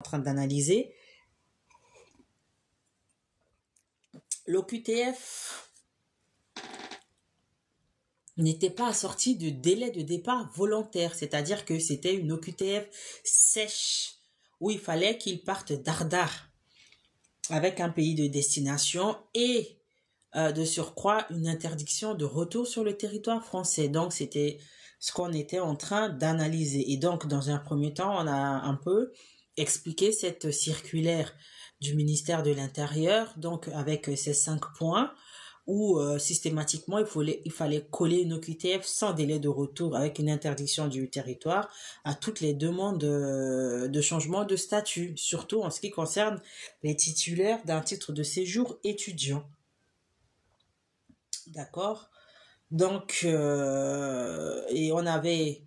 en train d'analyser. L'OQTF n'était pas assorti de délai de départ volontaire, c'est-à-dire que c'était une OQTF sèche, où il fallait qu'ils partent dardard avec un pays de destination et de surcroît une interdiction de retour sur le territoire français. Donc c'était ce qu'on était en train d'analyser. Et donc dans un premier temps, on a un peu expliqué cette circulaire du ministère de l'Intérieur, donc avec ces 5 points, où systématiquement il fallait coller une OQTF sans délai de retour avec une interdiction du territoire à toutes les demandes de changement de statut, surtout en ce qui concerne les titulaires d'un titre de séjour étudiant. D'accord? Donc, et on avait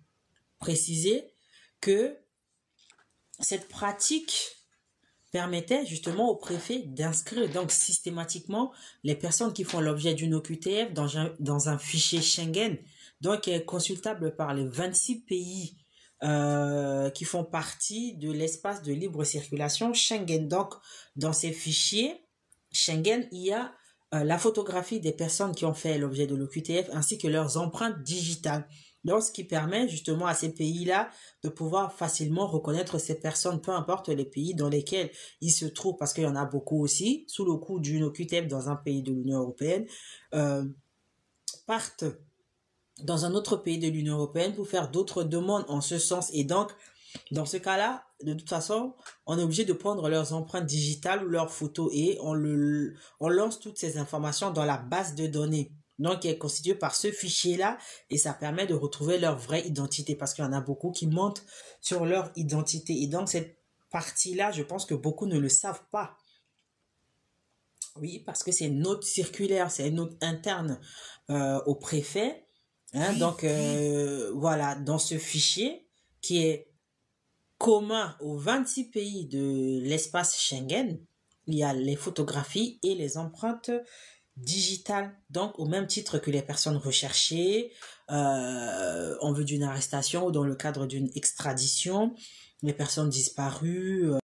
précisé que cette pratique permettait justement au préfet d'inscrire donc systématiquement les personnes qui font l'objet d'une OQTF dans un fichier Schengen, donc qui est consultable par les 26 pays qui font partie de l'espace de libre circulation Schengen. Donc, dans ces fichiers Schengen, il y a la photographie des personnes qui ont fait l'objet de l'OQTF ainsi que leurs empreintes digitales. Donc, ce qui permet justement à ces pays-là de pouvoir facilement reconnaître ces personnes, peu importe les pays dans lesquels ils se trouvent, parce qu'il y en a beaucoup aussi, sous le coup d'une OQTF dans un pays de l'Union européenne, partent dans un autre pays de l'Union européenne pour faire d'autres demandes en ce sens. Et donc, dans ce cas-là, de toute façon, on est obligé de prendre leurs empreintes digitales ou leurs photos et on lance toutes ces informations dans la base de données. Donc, qui est constituée par ce fichier-là et ça permet de retrouver leur vraie identité parce qu'il y en a beaucoup qui mentent sur leur identité. Et donc, cette partie-là, je pense que beaucoup ne le savent pas. Oui, parce que c'est une note circulaire, c'est une note interne au préfet. Hein, donc, voilà, dans ce fichier qui est commun aux 26 pays de l'espace Schengen, il y a les photographies et les empreintes digitales. Donc, au même titre que les personnes recherchées en vue d'une arrestation ou dans le cadre d'une extradition, les personnes disparues,